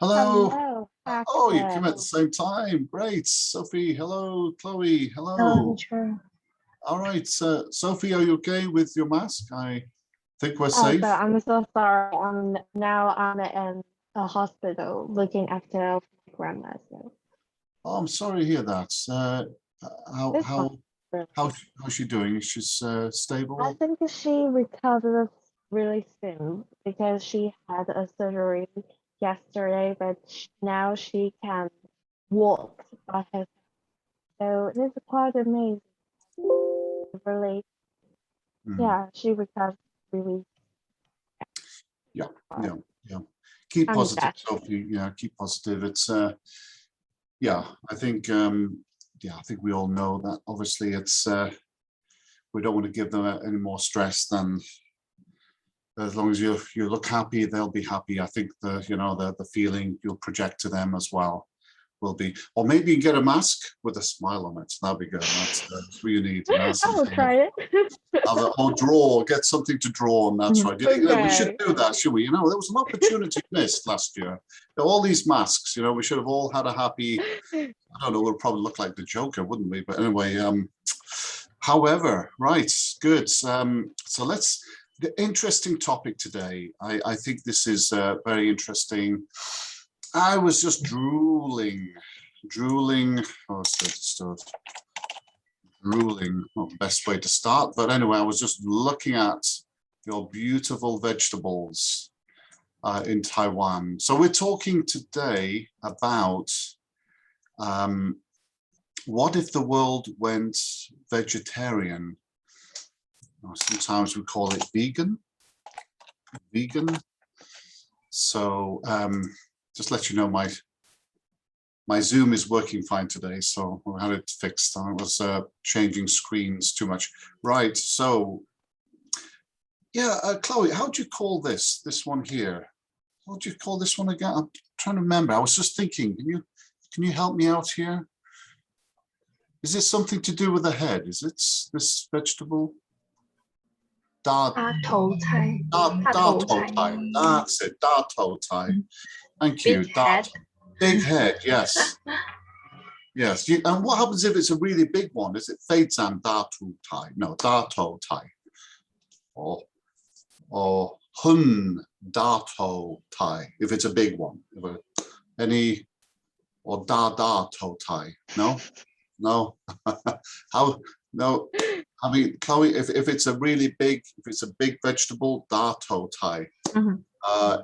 Hello. Hello, Oh, you came at the Paxton. same time. Great. Sophie, hello. Chloe, Hello, hello. teacher. All right. Sophie, are you okay with your mask? I think we're So safe. I'm so sorry. I'm in a hospital looking after my grandma. So Oh, I'm sorry to hear that. How this one, how how's she doing? She's I stable. think she recovers really soon because she had a surgery yesterday, but now she can walk by herself. So it's quite amazing. Really, Mm. yeah, she recovers really. Yeah, Fast. yeah, yeah. Keep I'm positive, glad. Sophie. Yeah, keep positive. It's yeah. I think yeah. I think we all know that. Obviously, it's we don't want to give them any more stress than. As long as you look happy, they'll be happy. I think the feeling you'll project to them as well will be, or maybe you get a mask with a smile on it. That'd be good. That's what you need. I will try it. Or draw, get something to draw on. That's right. We should Okay. do that, should we? There was an opportunity missed last year. All these masks. We should have all had a happy. I don't know. We'll probably look like the Joker, wouldn't we? But anyway, however, right, good. So let's. The interesting topic today. I think this is very interesting. I was just drooling. Oh, drooling. Not the best way to start, but anyway, I was just looking at your beautiful vegetables in Taiwan. So we're talking today about what if the world went vegetarian? Sometimes we call it vegan. So just let you know, my Zoom is working fine today, so I had it fixed. I was changing screens too much. Right. So yeah, Chloe, how do you call this one here? What do you call this one again? I'm trying to remember. I was just thinking. Can you help me out here? Is this something to do with the head? Is it this vegetable? Da tou tai. That's it. Da tou tai. Thank you. Big head. Big head. Yes. Yes. And what happens if it's a really big one? Is it fei zan da tu tai? No, da tou tai. Or hun da tou tai. If it's a big one. Or da tou tai. No. No. How? No. I mean, Chloe, if it's a really big, if it's a big vegetable, da tou tai.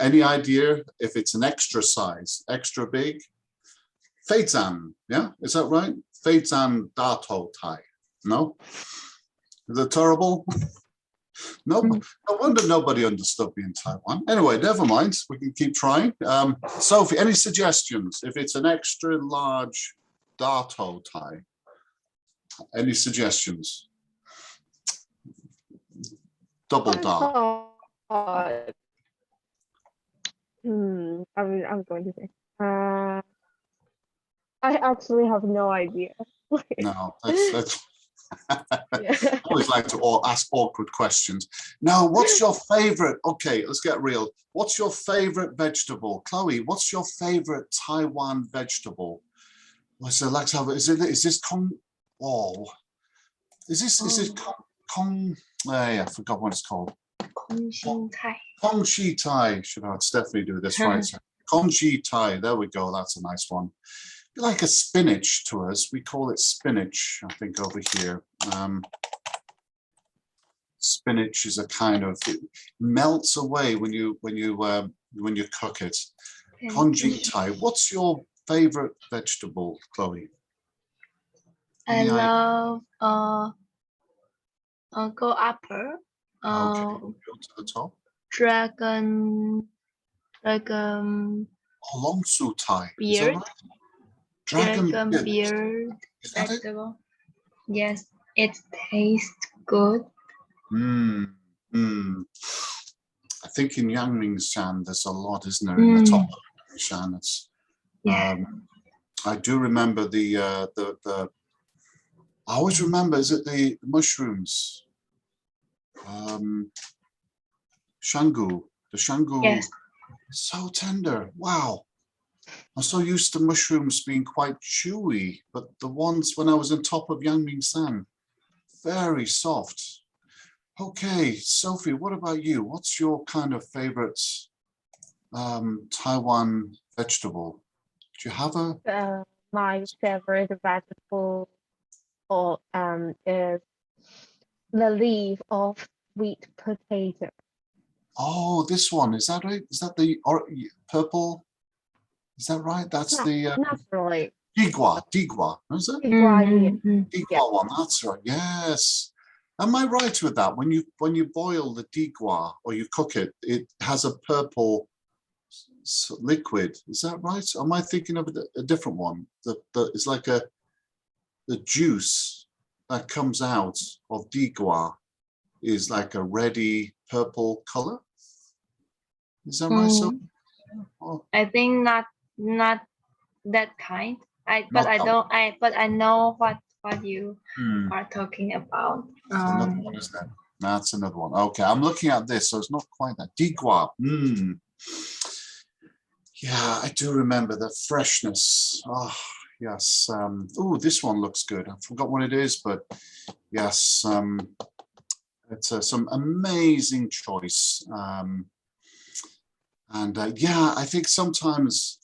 Any idea if it's an extra size, extra big? Fei zan, yeah, is that right? Fei zan da tou tai. No? Is it terrible? No, no wonder nobody understood me in Taiwan. Anyway, never mind. We can keep trying. Sophie, any suggestions? If it's an extra large da tou tai, any suggestions? Double da. I'm going to say. I actually have no idea. No, that's Yeah. I always like to ask awkward questions. Now, what's your favorite? Okay, let's get real. What's your favorite vegetable? Chloe, what's your favorite Taiwan vegetable? So let's have it. Is this Kong? Oh, is this Kong? I forgot what it's called. Kong Shi Tai. Should have Stephanie do this right? Kong Shi Tai. There we go. That's a nice one. Like a spinach to us. We call it spinach, I think, over here. Spinach is a kind of, it melts away when you cook it. Konji Tai. What's your favorite vegetable, Chloe? I love go upper. Okay, go to the top. Dragon. Oh, long su Tai. Beard. Right? Dragon beard. Is that it? Yes, it tastes good. I think in Yangmingshan there's a lot, isn't there, in the top of Yangmingshan? It's, I do remember the I always remember, is it the mushrooms? Shangu. The Shangu. Yes. So tender. Wow. I'm so used to mushrooms being quite chewy, but the ones when I was on top of Yangmingshan, very soft. Okay, Sophie, what about you? What's your kind of favorite Taiwan vegetable? Do you have a? My favorite vegetable is the leaf of sweet potato. Oh, this one, is that right? Is that the purple? Is that right? That's the Not really. Digua, is it? Mhm. Digua one, that's right. Yes. Am I right with that? When you boil the digua or you cook it, it has a purple liquid. Is that right? Am I thinking of a different one? It's like the juice that comes out of digua is like a reddy purple color. Is that right? So, oh, I think not that kind. not that But I know what you one. are talking about. That's another one, isn't it? That's another one. Okay, I'm looking at this, so it's not quite that. Digua. Yeah, I do remember the freshness. Oh, yes. Oh, this one looks good. I forgot what it is, but yes, it's some amazing choice. Yeah, I think sometimes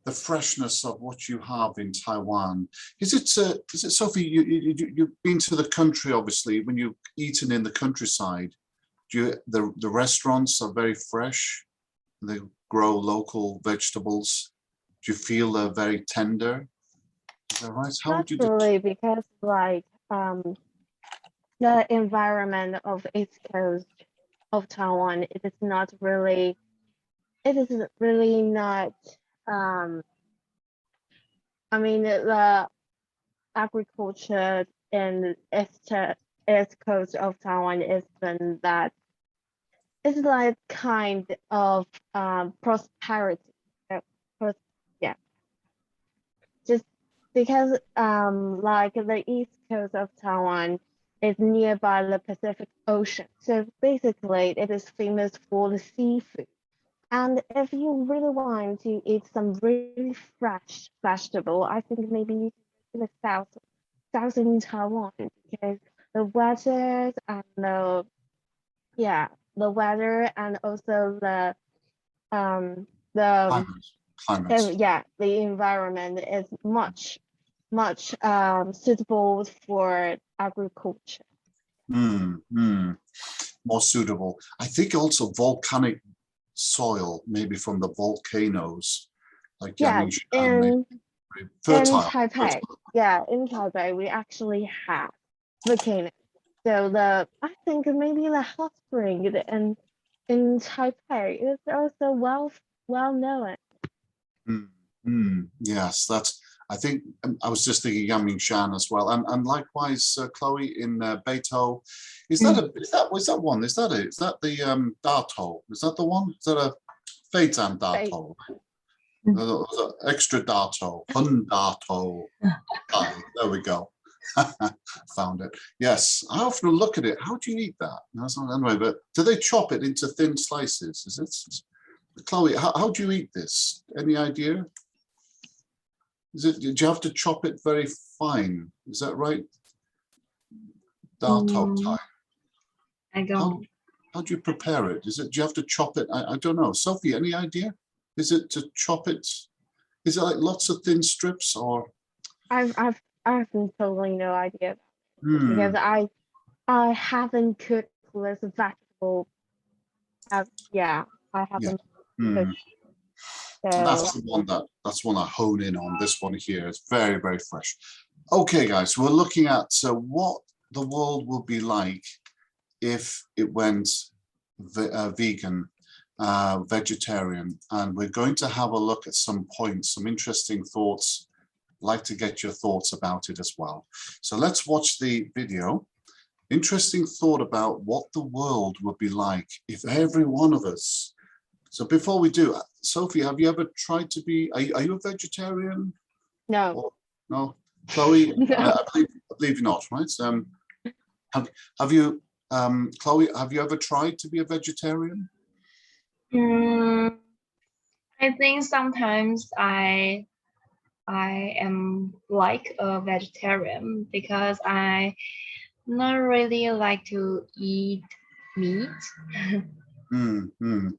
the freshness of what you have in Taiwan. Is it Sophie, you've been to the country, obviously, when you've eaten in the countryside, the restaurants are very fresh, they grow local vegetables. Do you feel they're very tender? Is that right? How Not would you really, because like the environment of East Coast of Taiwan, it is really not I mean the agriculture in East Coast of Taiwan isn't that, it's like kind of prosperity. Yeah, just because like the East Coast of Taiwan is nearby the Pacific Ocean, so basically it is famous for the seafood. And if you really want to eat some really fresh vegetable, I think maybe you can go to the southern Taiwan, because the weather and the weather and also the climate? the environment is much suitable for agriculture. More suitable. I think also volcanic soil, maybe from the volcanoes, like Yangmingshan, maybe in fertile. Taipei, in Taipei we actually have volcanoes. So I think maybe the hot spring in Taipei is also well known. Yes, I think I was just thinking Yangmingshan as well, and likewise Chloe in Beito. Is that one? Is that the Dato? Is that the one? Is that a Feitan Dato? Extra Dato, Hun Dato. There we go. Found it. Yes, I often look at it. How do you eat that? That's not anyway. But do they chop it into thin slices? Is it, Chloe? How do you eat this? Any idea? Do you have to chop it very fine? Is that right? Dato Tai. I don't. How do you prepare it? Do you have to chop it? I don't know. Sophie, any idea? Is it to chop it? Is it like lots of thin strips or? I have totally no idea, because I haven't cooked with vegetable. I haven't cooked. So That's one I hone in on. This one here is very, very fresh. Okay, guys, we're looking at what the world will be like if it went vegan, vegetarian, and we're going to have a look at some points, some interesting thoughts. I'd like to get your thoughts about it as well. So let's watch the video. Interesting thought about what the world would be like if every one of us. So before we do, Sophie, have you ever tried to be? Are you a vegetarian? no. Or, no, Chloe. No. I believe you're not, right? Have you, Chloe? Have you ever tried to be a vegetarian? I I think sometimes I am like a vegetarian because I not really like to eat meat. Mm, mm. Do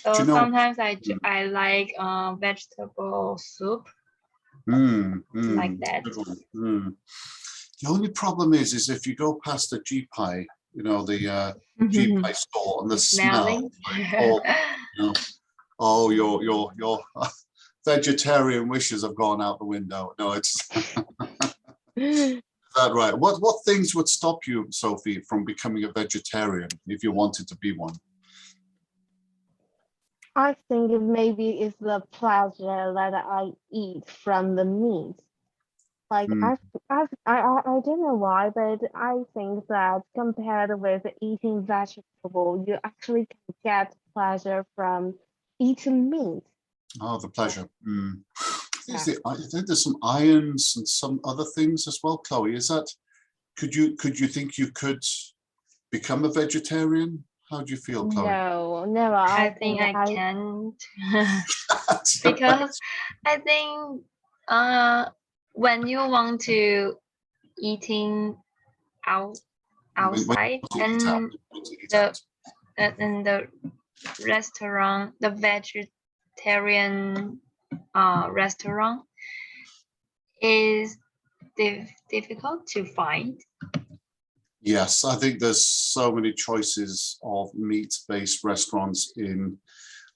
So you know? sometimes I like vegetable soup like that. Good one. The only problem is if you go past the GPI, you know, the GPI store, and the smell, Smelling. like, oh, you know, oh, your vegetarian wishes have gone out the window. No, it's that right. What things would stop you, Sophie, from becoming a vegetarian if you wanted to be one? I think it maybe it's the pleasure that I eat from the meat. Like Mm. I don't know why, but I think that compared with eating vegetable, you actually can get pleasure from eating meat. Oh, the pleasure. Yeah. I think there's some irons and some other things as well, Chloe. Is that could you think you could become a vegetarian? How do you feel, Chloe? No, never. I I think think I I can't because I think when you want to eating out When outside you eat out, and when you eat the out. in the restaurant, the vegetarian restaurant is difficult to find. Yes, I think there's so many choices of meat-based restaurants in,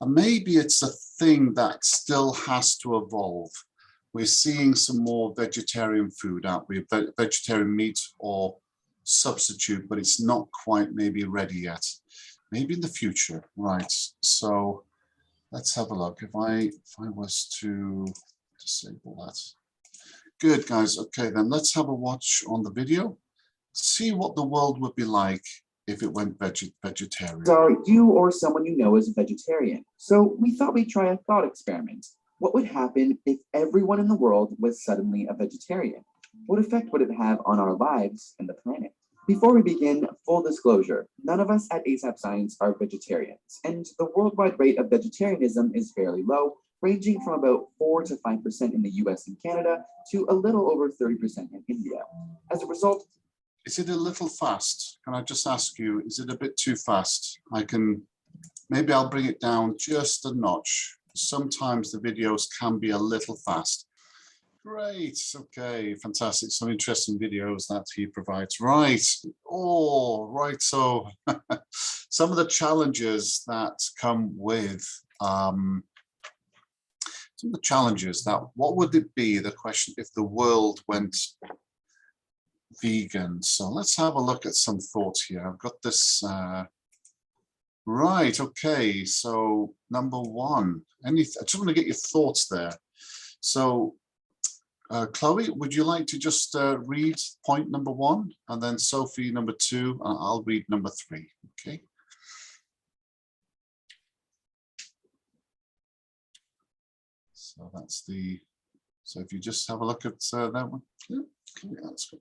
and maybe it's a thing that still has to evolve. We're seeing some more vegetarian food out there, vegetarian meat or substitute, but it's not quite maybe ready yet. Maybe in the future, right? So let's have a look. If I was to disable that. Good, guys. Okay, then let's have a watch on the video. See what the world would be like if it went vegetarian. So you or someone you know is a vegetarian. So we thought we'd try a thought experiment. What would happen if everyone in the world was suddenly a vegetarian? What effect would it have on our lives and the planet? Before we begin, full disclosure, none of us at ASAP Science are vegetarians, and the worldwide rate of vegetarianism is fairly low, ranging from about 4 to 5% in the US and Canada to a little over 30% in India. As a result, is it a little fast? Can I just ask you, is it a bit too fast? Maybe I'll bring it down just a notch. Sometimes the videos can be a little fast. Great, okay, fantastic. Some interesting videos that he provides. Right, oh, right, so some of the challenges that come with, some of the challenges that, what would it be, the question, if the world went vegan? So let's have a look at some thoughts here. I've got this, right, okay, so number one, I just want to get your thoughts there. So Chloe, would you like to just read point number one, and then Sophie number two, and I'll read number three, okay? So that's the, so if you just have a look at that one, yeah, okay, that's good.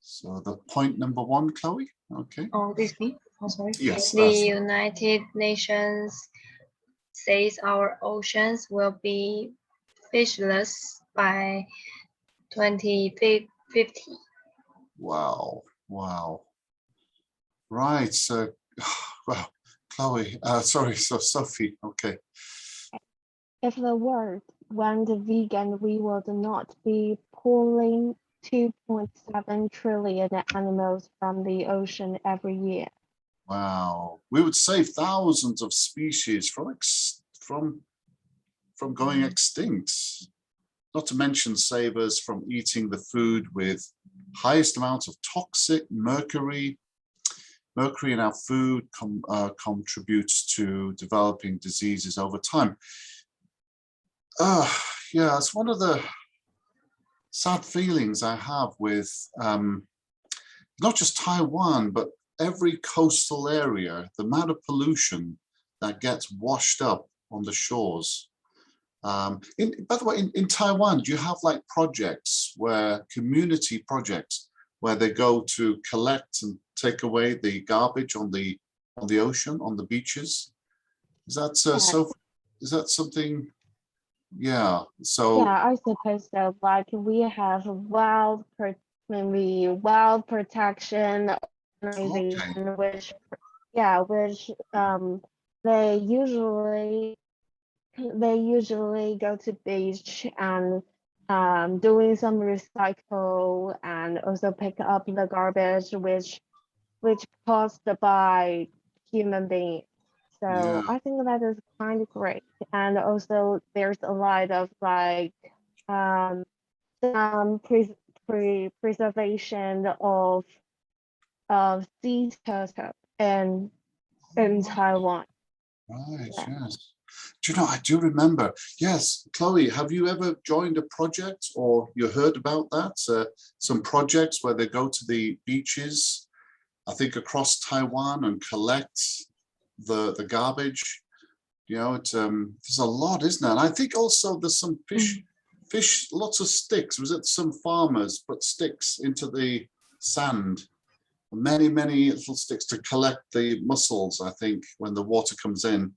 So the point number one, Chloe, okay? Oh, this me? Oh, sorry. Yes. The United Nations says our oceans will be fishless by 2050. Wow, wow. Right, so, well, Chloe, sorry, so Sophie, okay. If the world went vegan, we would not be pulling 2.7 trillion animals from the ocean every year. Wow, we would save thousands of species from going extinct. Not to mention save us from eating the food with highest amounts of toxic mercury. Mercury in our food contributes to developing diseases over time. Yeah, it's one of the sad feelings I have with not just Taiwan, but every coastal area, the amount of pollution that gets washed up on the shores. By the way, in Taiwan, do you have like projects where, community projects, where they go to collect and take away the garbage on the ocean, on the beaches? Is that Yes. so? Is that something? Yeah. So Yeah, I suppose so. Like we have wild protection okay. organization, which yeah, which they usually go to beach and doing some recycle and also pick up the garbage which caused by human beings. Yeah. So I think that is kind of great. And also there's a lot of like um, some preservation of sea turtle in Taiwan. Right. Yeah. Yes. Do you know? I do remember. Yes, Chloe. Have you ever joined a project or you heard about that? Some projects where they go to the beaches, I think across Taiwan, and collect the garbage. You know, it's there's a lot, isn't there? And I think also there's some fish, lots of sticks. Was it some farmers put sticks into the sand? Many little sticks to collect the mussels, I think, when the water comes in.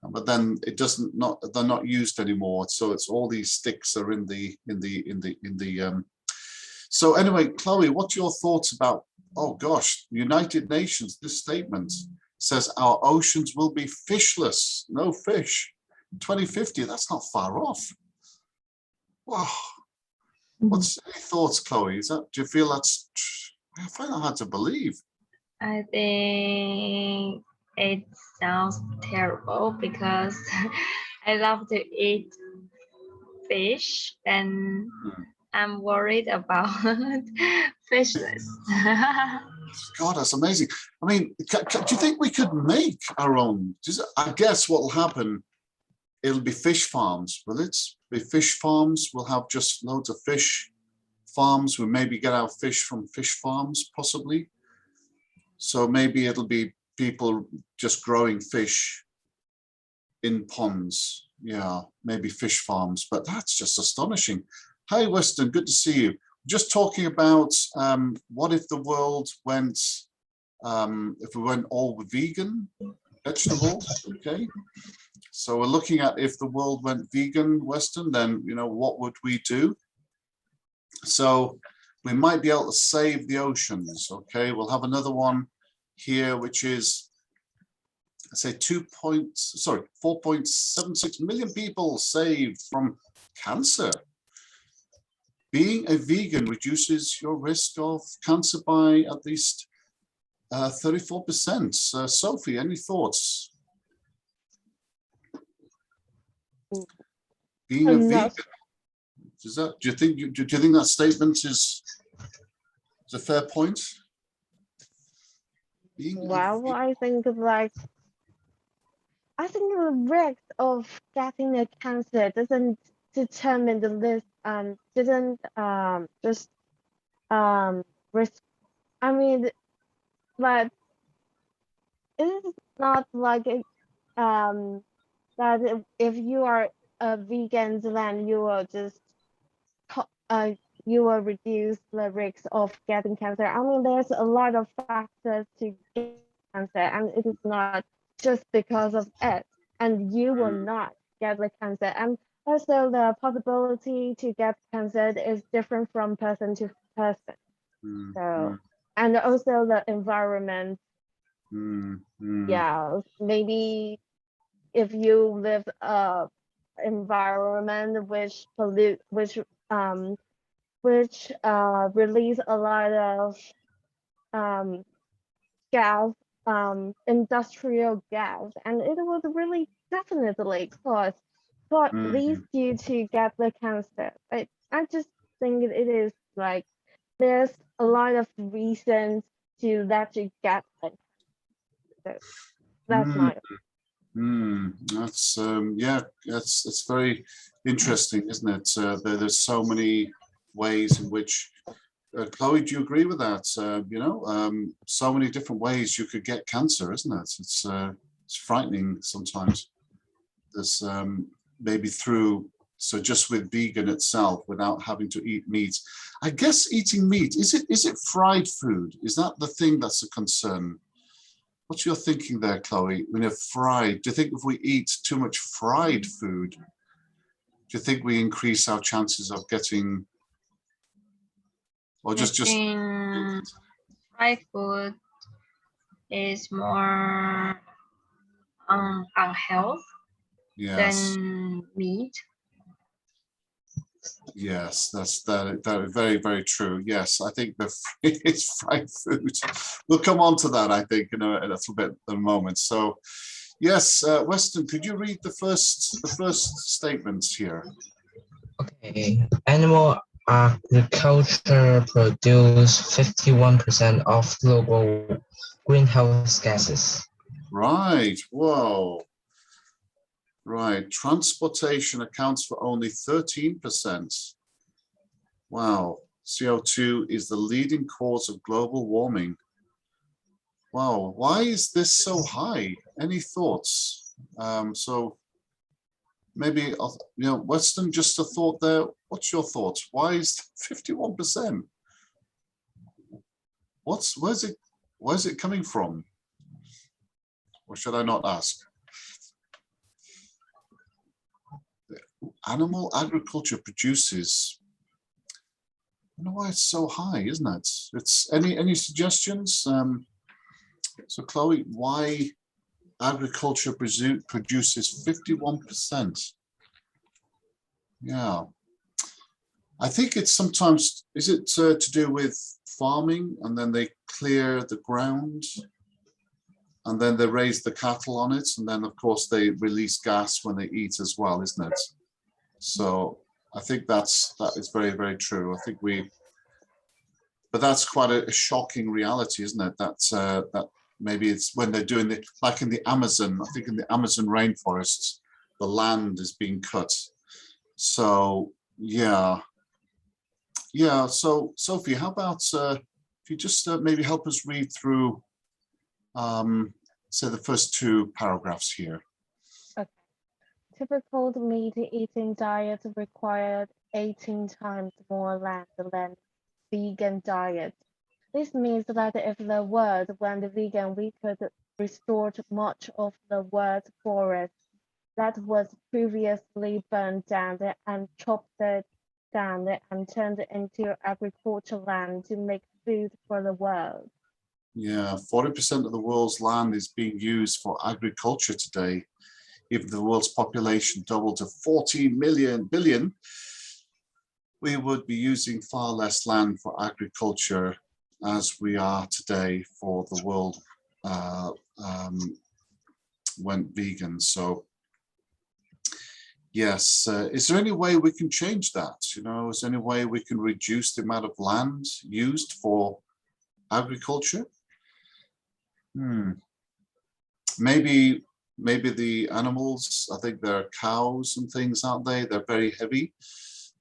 But then it doesn't not they're not used anymore. So it's all these sticks are in the. So anyway, Chloe, what's your thoughts about, oh gosh, United Nations, this statement says our oceans will be fishless, no fish. 2050, that's not far off. Wow. What's any thoughts, Chloe? Do you feel that's, I find that hard to believe. I think it sounds terrible because I love to eat fish and I'm worried about fishless. God, that's amazing. I mean, do you think we could make our own? I guess what will happen, it'll be fish farms, will it? Be fish farms. We'll have just loads of fish farms. We'll maybe get our fish from fish farms, possibly. So maybe it'll be people just growing fish in ponds. Yeah, maybe fish farms, but that's just astonishing. Hi, Weston, good to see you. Just talking about what if the world went, if we went all vegan vegetables, okay? So we're looking at if the world went vegan, Weston, then, you know, what would we do? So we might be able to save the oceans, okay? We'll have another one here, which is, I say 4.76 million people saved from cancer. Being a vegan reduces your risk of cancer by at least 34%. Sophie, any thoughts? Being a vegan, do you think that statement is a fair point? Well, I think like the risk of getting a cancer doesn't determine the list doesn't just risk. I mean, but it's not like that if you are a vegan, then you will just you will reduce the risk of getting cancer. I mean, there's a lot of factors to get cancer, and it is not just because of it, and you will not get the cancer. And also, the possibility to get cancer is different from person to person. So, and also the environment. Yeah, maybe if you live environment which pollute, which release a lot of gas, industrial gas, and it would really definitely lead you to get the cancer. I just think it is like there's a lot of reasons to let you get it. So that's my That's yeah, it's very interesting, isn't it? There's so many ways in which Chloe, do you agree with that? You know, so many different ways you could get cancer, isn't it? It's frightening sometimes. There's maybe through, so just with vegan itself, without having to eat meat. I guess eating meat, is it fried food? Is that the thing that's a concern? What's your thinking there, Chloe? When you're fried, do you think if we eat too much fried food, do you think we increase our chances of getting, or I just think fried food is more unhealthy yes, than meat. yes, that very, very true. Yes, I think it's fried food. We'll come on to that, I think, in a little bit in a moment. So, yes, Weston, could you read the first statements here? Okay. Animal agriculture produce 51% of global greenhouse gases. Right. Whoa. Right. Transportation accounts for only 13%. Wow. CO2 is the leading cause of global warming. Wow. Why is this so high? Any thoughts? So maybe, Weston, just a thought there. What's your thoughts? Why is 51%? Where's it coming from? Or should I not ask? Animal agriculture produces. I don't know why it's so high, isn't it? It's any suggestions? So Chloe, why agriculture produces 51%? Yeah, I think it's sometimes, is it to do with farming, and then they clear the ground and then they raise the cattle on it, and then of course they release gas when they eat as well, isn't it? So I think that is very, very true. I think but that's quite a shocking reality, isn't it? That maybe it's when they're doing it, like in the Amazon, I think in the Amazon rainforests, the land is being cut. So yeah. So Sophie, how about if you just maybe help us read through, say the first two paragraphs here. Okay. Typical meat-eating diet required 18 times more land than vegan diet. This means that if the world went vegan, we could restore much of the world's forest that was previously burned down and chopped down and turned into agricultural land to make food for the world. Yeah, 40% of the world's land is being used for agriculture today. If the world's population doubled to 14 billion, we would be using far less land for agriculture as we are today for the world went vegan. So yes, is there any way we can change that? Is there any way we can reduce the amount of land used for agriculture? Maybe the animals, I think there are cows and things, aren't they? They're very heavy.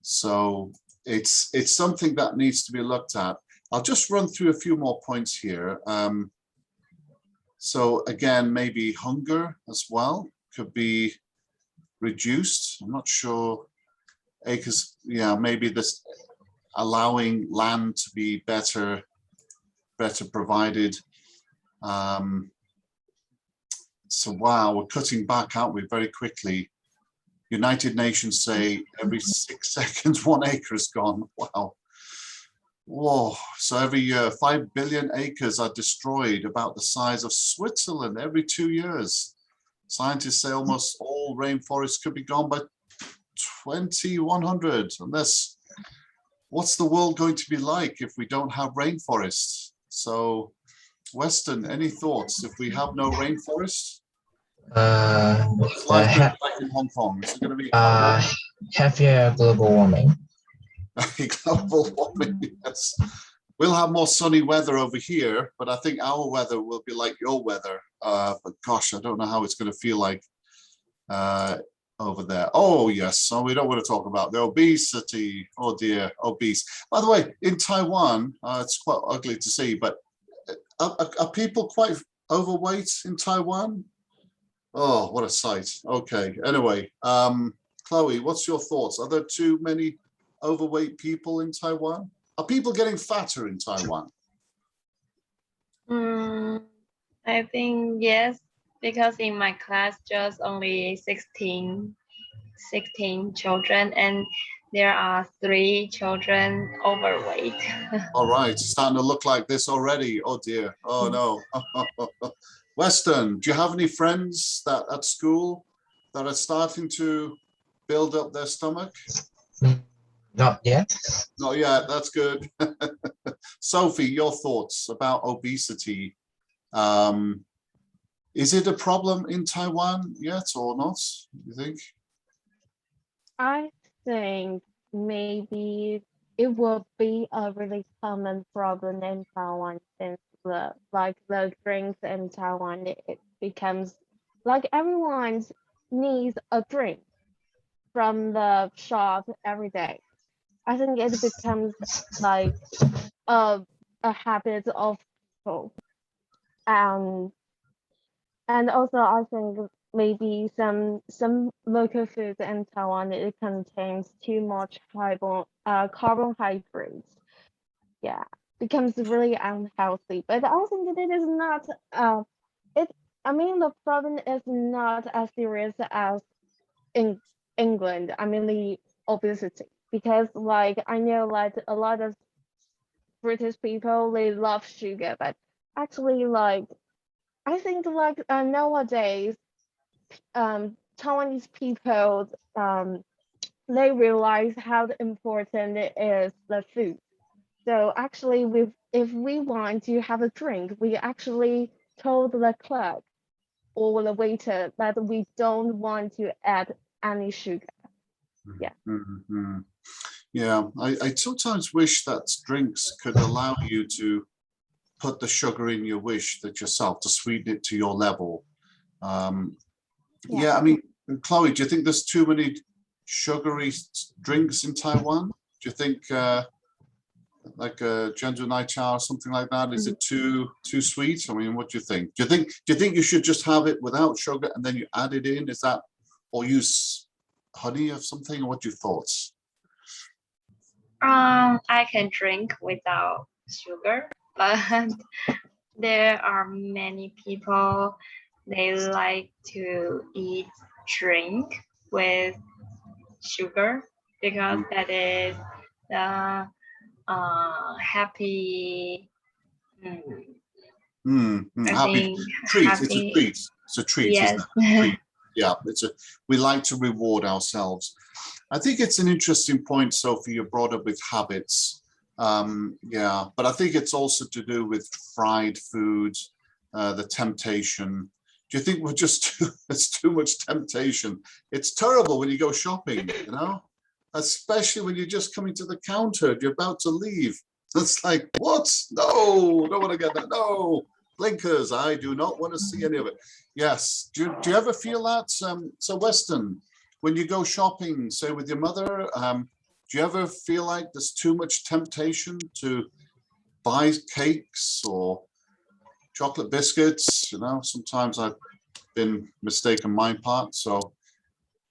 So it's something that needs to be looked at. I'll just run through a few more points here. So again, maybe hunger as well could be reduced. I'm not sure. Acres, yeah, maybe this allowing land to be better provided. So wow, we're cutting back, aren't we, very quickly. United Nations say every 6 seconds 1 acre is gone. Wow. Whoa. So every year 5 billion acres are destroyed, about the size of Switzerland, every 2 years. Scientists say almost all rainforests could be gone by 2100, unless, what's the world going to be like if we don't have rainforests? So Weston, any thoughts if we have no rainforests? What's life going to be like in Hong Kong? Is it going to be heavier global warming? Global warming, yes. We'll have more sunny weather over here, but I think our weather will be like your weather. But gosh, I don't know how it's going to feel like over there. Oh yes, so we don't want to talk about the obesity. Oh dear, obese. By the way, in Taiwan, it's quite ugly to see, but are people quite overweight in Taiwan? Oh, what a sight. Okay, anyway, Chloe, what's your thoughts? Are there too many overweight people in Taiwan? Are people getting fatter in Taiwan? I I think yes, because in my class just only 16 children, and there are 3 children overweight. All right, it's starting to look like this already. Oh dear. Oh no. Weston, do you have any friends that at school that are starting to build up their stomach? Not yet. Not yet. That's good. Sophie, your thoughts about obesity? Is it a problem in Taiwan yet or not? You think? I think maybe it will be a really common problem in Taiwan since the drinks in Taiwan it becomes like everyone needs a drink from the shop every day. I think it becomes like a habit of people. Um, and also I think maybe some local foods in Taiwan it contains too much carbohydrates. Yeah, becomes really unhealthy. But I think it is not it I mean the problem is not as serious as in England. I mean the obesity because like I know like a lot of British people they love sugar, but actually like I think like nowadays Taiwanese people they realize how important it is the food. So actually if we want to have a drink, we actually told the clerk or the waiter that we don't want to add any sugar. Yeah. Mhm. Yeah, I sometimes wish that drinks could allow you to put the sugar in your wish that yourself to sweeten it to your level. Yeah, I mean, Chloe, do you think there's too many sugary drinks in Taiwan? Do you think like a Jianzhou Naicha or something like that? Is it too sweet? I mean, what do you think? Do you think you should just have it without sugar and then you add it in? Is that, or use honey or something? What are your thoughts? I can drink without sugar, but there are many people they like to eat drink with sugar because that is the happy. I Happy think treat. happy. It's a treat. It's a treat, Yes. isn't it? Treat. Yeah, we like to reward ourselves. I think it's an interesting point, Sophie, you brought up with habits. Yeah, but I think it's also to do with fried food, the temptation. Do you think it's too much temptation? It's terrible when you go shopping, you know, especially when you're just coming to the counter, you're about to leave. It's like, what? No, don't want to get that. No, blinkers. I do not want to see any of it. Yes. Do you ever feel that? So Weston, when you go shopping, say with your mother, do you ever feel like there's too much temptation to buy cakes or chocolate biscuits? You know, sometimes I've been mistaken my part. So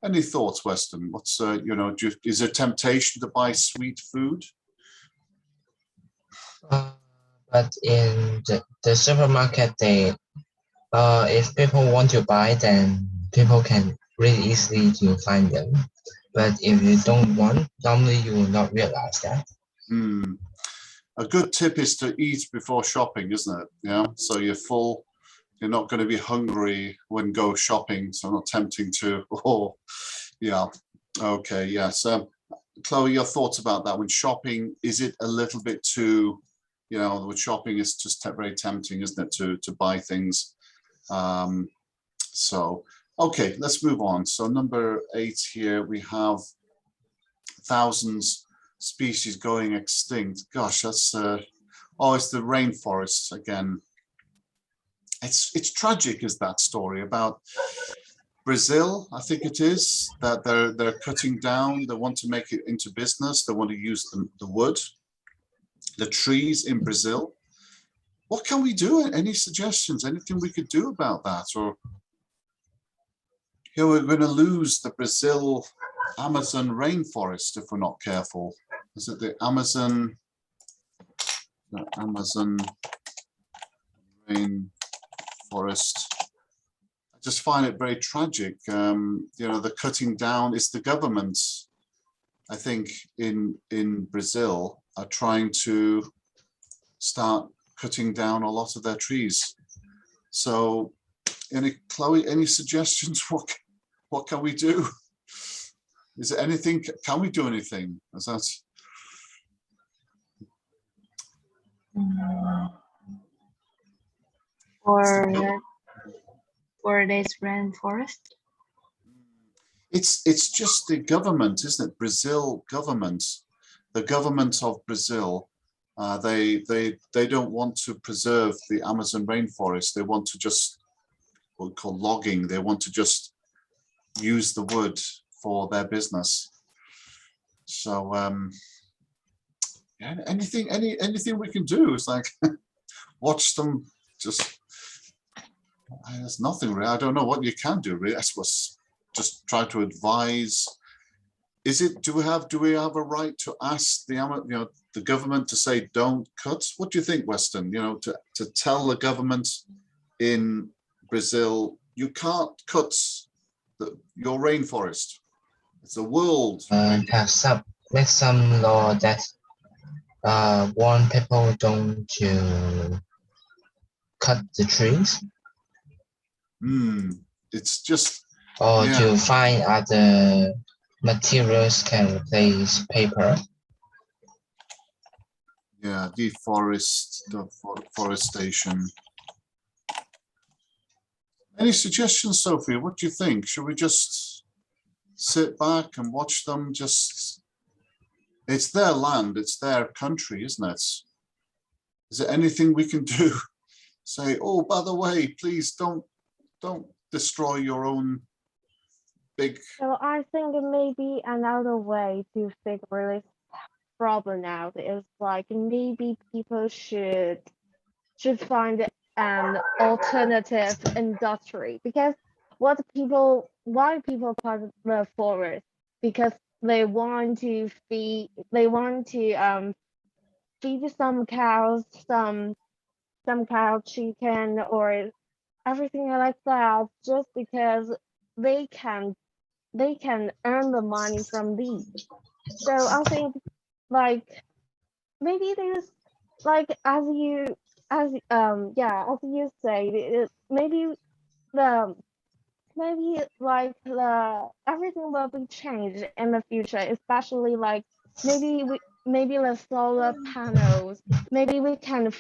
any thoughts, Weston? What's, you know, is there temptation to buy sweet food? But in the supermarket, if people want to buy, then people can really easily to find them. But if you don't want, normally you will not realize that. A good tip is to eat before shopping, isn't it? Yeah, so you're full, you're not going to be hungry when go shopping, so not tempting to, oh, yeah, okay, yes. Chloe, your thoughts about that? When shopping, is it a little bit too, you know, with shopping is just very tempting, isn't it, to buy things? So, okay, let's move on. So number 8 here, we have thousands species going extinct. Gosh, that's oh, it's the rainforests again. It's tragic, is that story about Brazil? I think it is that they're cutting down. They want to make it into business. They want to use the wood, the trees in Brazil. What can we do? Any suggestions? Anything we could do about that? Or you know, we're going to lose the Brazil Amazon rainforest if we're not careful. Is it the Amazon rainforest? rainforest. I just find it very tragic. The cutting down is the government, I think, in Brazil are trying to start cutting down a lot of their trees. So, Chloe, any suggestions? What can we do? Is there anything? Can we do anything? Is that? For this rainforest? It's just the government, isn't it? Brazil government, the government of Brazil. They don't want to preserve the Amazon rainforest. They want to just what we call logging. They want to just use the wood for their business. So yeah, anything we can do is like watch them just. There's nothing really. I don't know what you can do really. I suppose just try to advise. Do we have a right to ask the government to say don't cut? What do you think, Weston? To tell the government in Brazil you can't cut your rainforest. It's a world. Make some law that warn people don't to cut the trees. It's just. Or yeah. to find other materials can replace paper. Yeah, deforestation. Any suggestions, Sophie? What do you think? Should we just sit back and watch them it's their land, it's their country, isn't it? Is there anything we can do? Say, oh, by the way, please don't destroy your own big. So I think maybe another way to figure this problem out is like maybe people should find an alternative industry, because why people cut the forest? Because they want to feed some cows, some cow chicken or everything like that, just because they can earn the money from these. So I think like maybe there's like as you say, maybe everything will be changed in the future, especially like maybe the solar panels, maybe we can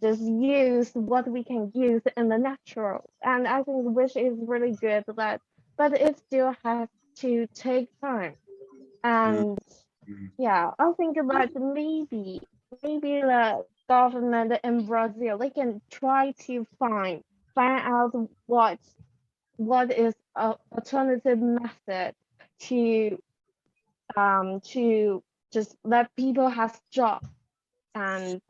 just use what we can use in the natural, and I think which is really good, but it still has to take time. And yeah, I think that maybe the government in Brazil, they can try to find out what is an alternative method to just let people have jobs and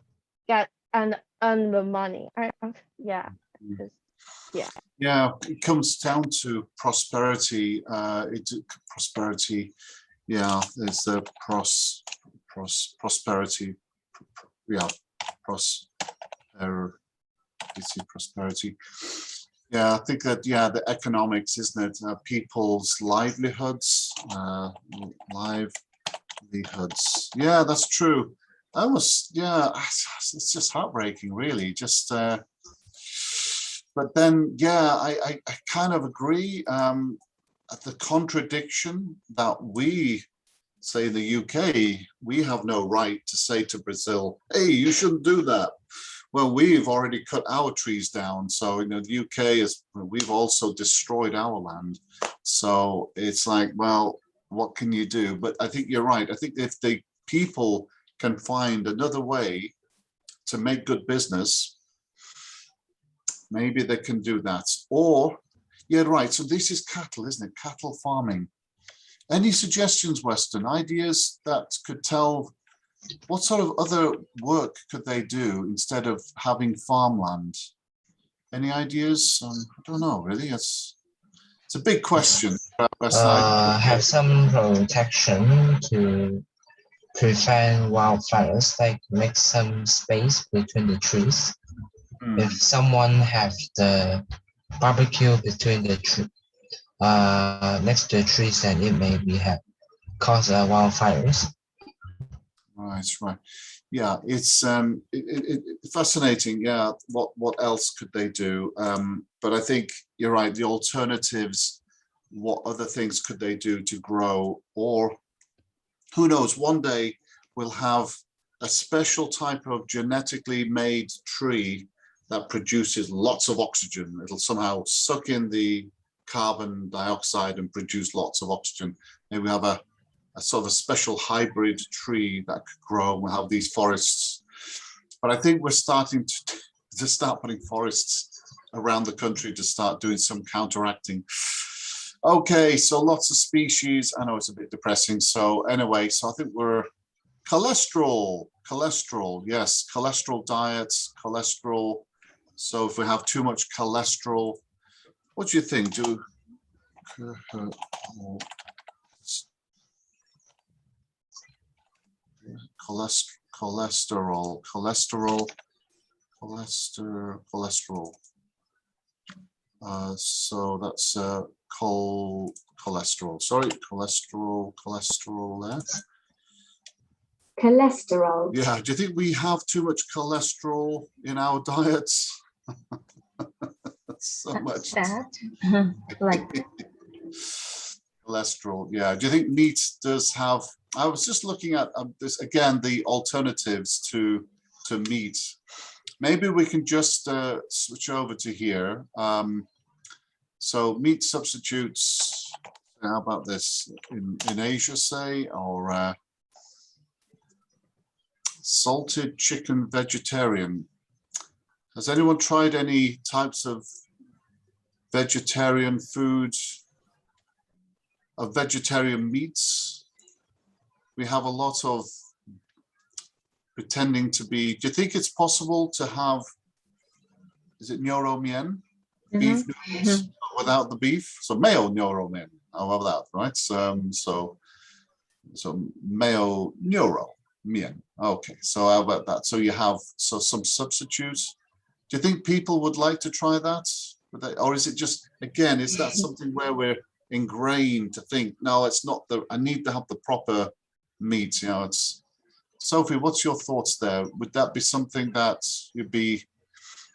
get and earn the money. Yeah, it comes down to prosperity. Prosperity. Yeah, there's the prosperity. Yeah, prosperity. Yeah, I think that, yeah, the economics, isn't it? People's livelihoods, Yeah, that's true. It's just heartbreaking, really. But then, yeah, I kind of agree. The contradiction that we say in the UK, we have no right to say to Brazil, hey, you shouldn't do that. Well, we've already cut our trees down. So, the UK we've also destroyed our land. So it's like, well, what can you do? But I think you're right. I think if the people can find another way to make good business, maybe they can do that. Or, yeah, right. So this is cattle, isn't it? Cattle farming. Any suggestions, Weston? Ideas that could tell what sort of other work could they do instead of having farmland? Any ideas? I don't know, really. It's a big question. Have some protection to prevent wildfires, like make some space between the trees. if someone have the barbecue between the next to the trees, then it may be have cause wildfires. Right, right. Yeah, it's fascinating. Yeah, what else could they do? But I think you're right. The alternatives. What other things could they do to grow? Or who knows? One day we'll have a special type of genetically made tree that produces lots of oxygen. It'll somehow suck in the carbon dioxide and produce lots of oxygen. Maybe we have a sort of a special hybrid tree that could grow. We'll have these forests. But I think we're starting to start putting forests around the country to start doing some counteracting. Okay, so lots of species. I know it's a bit depressing. So anyway, so I think we're cholesterol, yes, cholesterol diets, cholesterol. So if we have too much cholesterol, what do you think? Cholesterol. So that's cholesterol. Sorry, cholesterol there. Cholesterol. Yeah, do you think we have too much cholesterol in our diets? So much. That, like, Cholesterol, yeah. Do you think meat does have, I was just looking at this again, the alternatives to meat. Maybe we can just switch over to here. So meat substitutes, how about this in Asia, say, or salted chicken vegetarian. Has anyone tried any types of vegetarian food, of vegetarian meats? We have a lot of pretending to be, do you think it's possible to have, is it Nyoro Mien? Beef noodles without the beef? So mayo Nyoro Mien, however that, right? So mayo Nyoro Mien. Okay, so how about that? So you have some substitutes. Do you think people would like to try that? Or is it just, again, is that something where we're ingrained to think, no, it's not I need to have the proper meat, you know, it's, Sophie, what's your thoughts there? Would that be something that you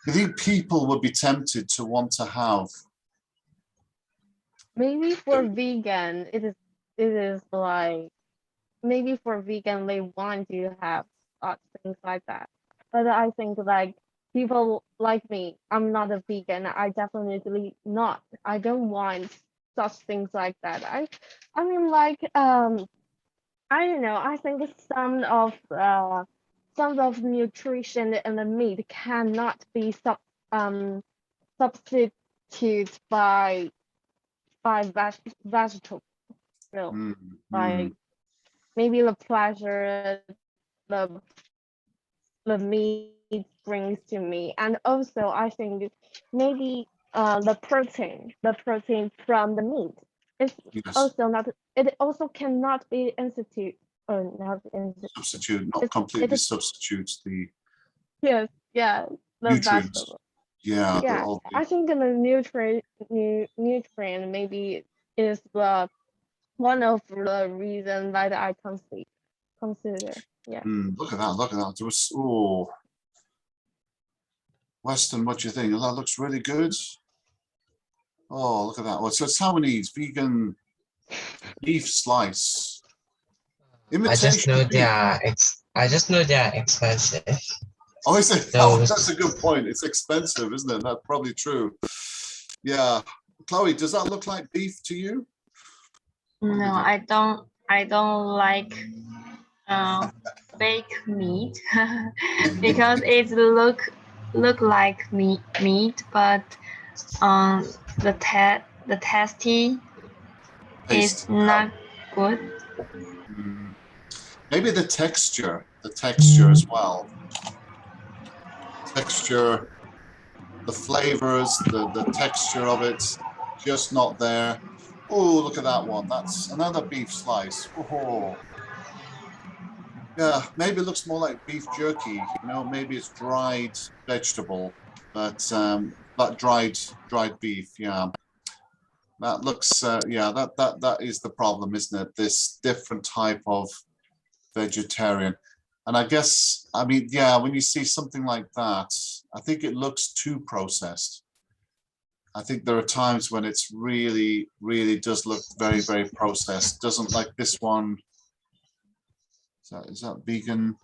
think people would be tempted to want to have? Maybe for vegan, it is like, maybe for vegan, they want to have things like that. But I think like people like me, I'm not a vegan. I definitely not. I don't want such things like that. I mean like I don't know. I think some of nutrition in the meat cannot be substituted by vegetable. Like maybe the pleasure the meat brings to me, and also I think maybe the protein from the meat is also not. It also cannot be Substitute, not completely substitutes the the nutrients. vegetable. Yeah, Yeah, I think the nutrient maybe is the one of the reasons that I consider. Yeah. Look at that. There was, oh, Weston, what do you think? That looks really good. Oh, look at that. Well, so it's Taiwanese vegan beef slice. I just know they are expensive. Oh, is it? Those... Oh, that's a good point. It's expensive, isn't it? That's probably true. Yeah. Chloe, does that look like beef to you? No, I don't like baked meat because it look like meat, but the tasty is not good. Maybe the texture as well. Texture, the flavors, the texture of it, just not there. Oh, look at that one. That's another beef slice. Oh. Yeah, maybe it looks more like beef jerky. You know, maybe it's dried vegetable. but dried beef, yeah. That looks, yeah, that is the problem, isn't it? This different type of vegetarian. And I guess, I mean, yeah, when you see something like that, I think it looks too processed. I think there are times when it's really, really does look very, very processed. Doesn't like this one. Is that vegan?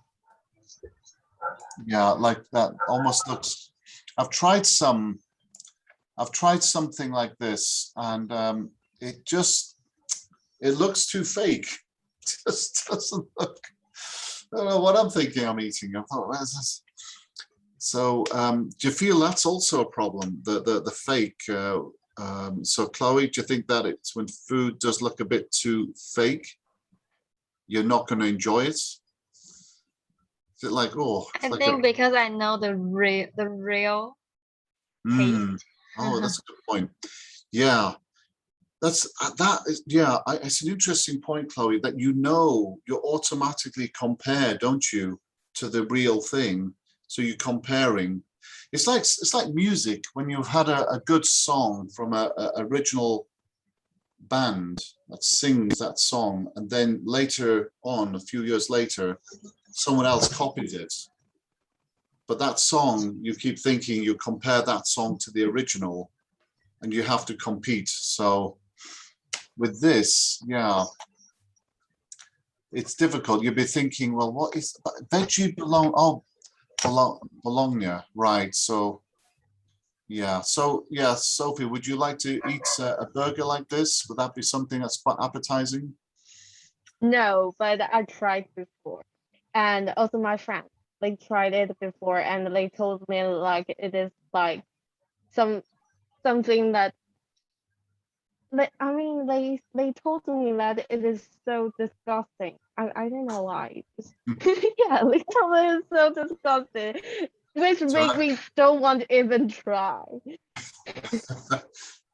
Yeah, like that almost looks. I've tried something like this, and it looks too fake. It just doesn't look. I don't know what I'm thinking I'm eating. I thought, where's this? So do you feel that's also a problem, the fake? So Chloe, do you think that it's when food does look a bit too fake, you're not going to enjoy it? Is it like, oh, I like think because I know the real taste. Oh, that's a good point. Yeah, it's an interesting point, Chloe, that you automatically compare, don't you, to the real thing. So you're comparing. It's like music when you've had a good song from a original band that sings that song, and then later on, a few years later, someone else copies it. But that song, you keep thinking, you compare that song to the original, and you have to compete. So with this, yeah, it's difficult. You'll be thinking, well, what is veggie bologna, right? So yeah, Sophie, would you like to eat a burger like this? Would that be something that's quite appetizing? No, but I tried before, and also my friends they tried it before, and they told me like it is like something that. I mean, they told me that it is so disgusting. I don't know why. Yeah, they told me it's so disgusting, which make me don't want to even try.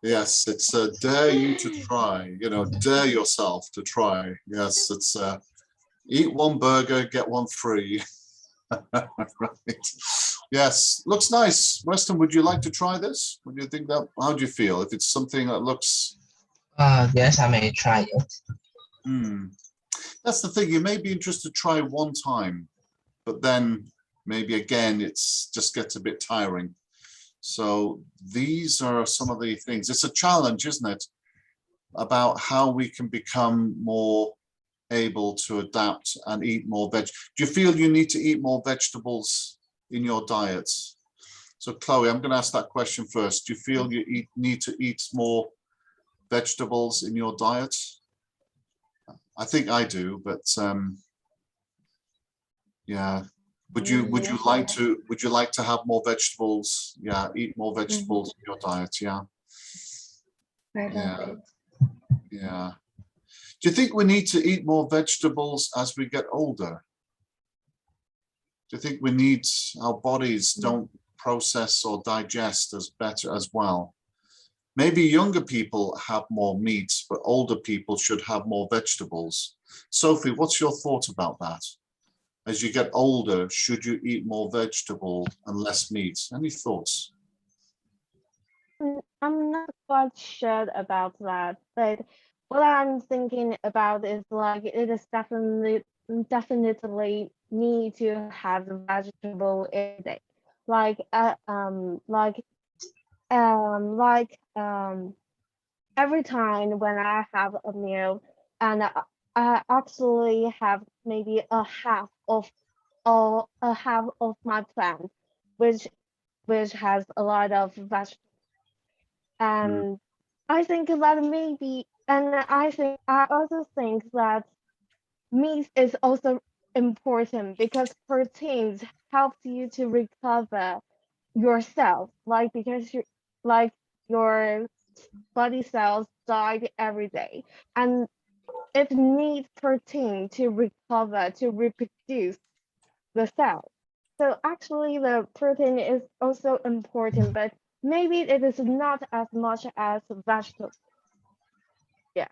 Yes, it's dare you to try, dare yourself to try. Yes, it's eat one burger, get one free. Right. Yes, looks nice. Weston, would you like to try this? Would you think that, how do you feel? If it's something that looks... Yes, I may try it. That's the thing, you may be interested to try one time, but then maybe again, it's just gets a bit tiring. So these are some of the things. It's a challenge, isn't it? About how we can become more able to adapt and eat more veg. Do you feel you need to eat more vegetables in your diets? So Chloe, I'm going to ask that question first. Do you feel you need to eat more vegetables in your diet? I think I do, but yeah. Would you like to have more vegetables? Yeah, eat more vegetables in your diet. Yeah. Yeah. Yeah. Do you think we need to eat more vegetables as we get older? Do you think we need, our bodies don't process or digest as better as well? Maybe younger people have more meat, but older people should have more vegetables. Sophie, what's your thought about that? As you get older, should you eat more vegetable and less meat? Any thoughts? I'm not quite sure about that, but what I'm thinking about is like it is definitely need to have vegetable every day. Like every time when I have a meal and I actually have maybe a half of my plant, which has a lot of vegetables. And I think that maybe, and I also think that meat is also important because proteins help you to recover yourself, like because your body cells die every day, and it needs protein to recover to reproduce the cell. So actually the protein is also important, but maybe it is not as much as vegetables. Yeah,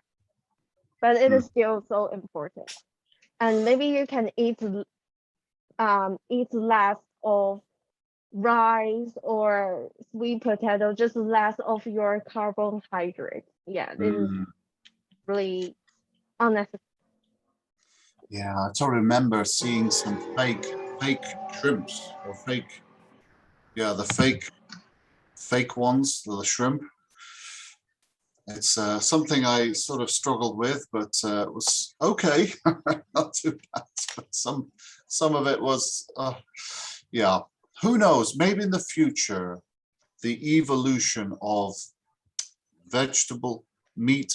but it is still so important. And maybe you can eat less of rice or sweet potato, just less of your carbohydrates. Yeah, this is Mm, really unnecessary. yeah, I still remember seeing some fake shrimps or fake, yeah, the fake ones, the shrimp. It's something I sort of struggled with, but it was okay, not too bad. But some of it was, yeah. Who knows? Maybe in the future, the evolution of vegetable meat,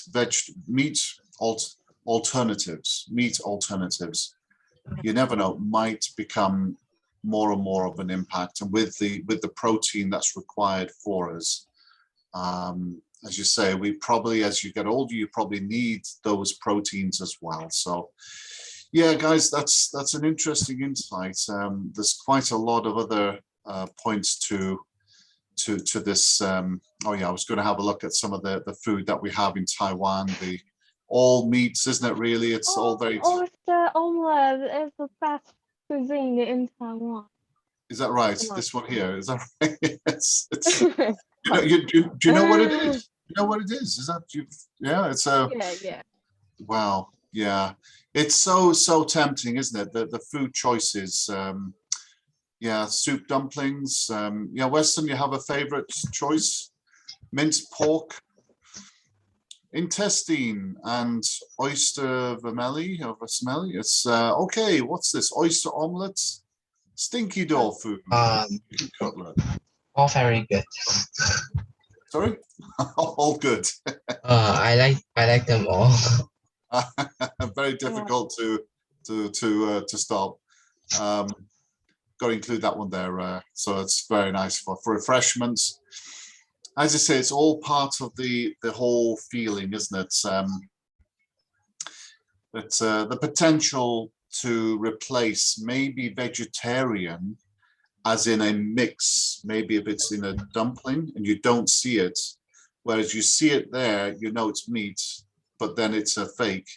alternatives, meat alternatives. You never know, might become more and more of an impact, and with the protein that's required for us. As you say, we probably, as you get older, you probably need those proteins as well. So, yeah, guys, that's an interesting insight. There's quite a lot of other points to this. Oh yeah, I was going to have a look at some of the food that we have in Taiwan. The all meats, isn't it? Really, it's all very. Oyster omelette is the best cuisine in Taiwan. Is that right? Come on. This one here, is that right? it's do you know what it is? You know what it is? Is that you? Yeah, it's a. Yeah. Wow. Yeah, it's so tempting, isn't it? The food choices. Yeah, soup dumplings. Yeah, Weston, you have a favorite choice? Minced pork, intestine, and oyster vermelli or vermelli. It's okay. What's this? Oyster omelets, stinky tofu, chicken cutlet. All very good. Sorry, all good. I like them all. Very difficult to stop. Got to include that one there. So it's very nice for refreshments. As I say, it's all part of the whole feeling, isn't it? It's the potential to replace maybe vegetarian, as in a mix. Maybe if it's in a dumpling and you don't see it, whereas you see it there, you know it's meat, but then it's a fake.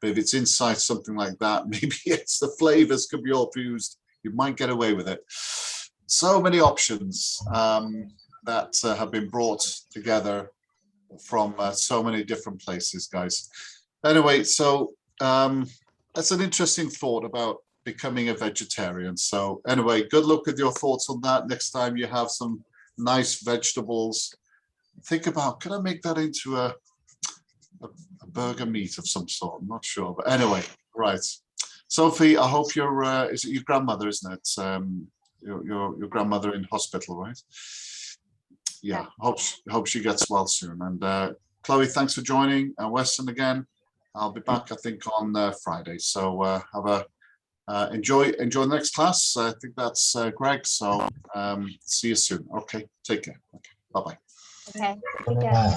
But if it's inside something like that, maybe it's the flavors could be all fused. You might get away with it. So many options that have been brought together from so many different places, guys. Anyway, so that's an interesting thought about becoming a vegetarian. So anyway, good luck with your thoughts on that. Next time you have some nice vegetables, think about, can I make that into a burger meat of some sort? I'm not sure, but anyway, right. Sophie, I hope your is it your grandmother, isn't it? Your grandmother in hospital, right? Yeah, hope she gets well soon. And Chloe, thanks for joining. Weston again. I'll be back, I think, on Friday. So have a enjoy the next class. I think that's Greg. So see you soon. Okay, take care. Okay, bye bye. Okay.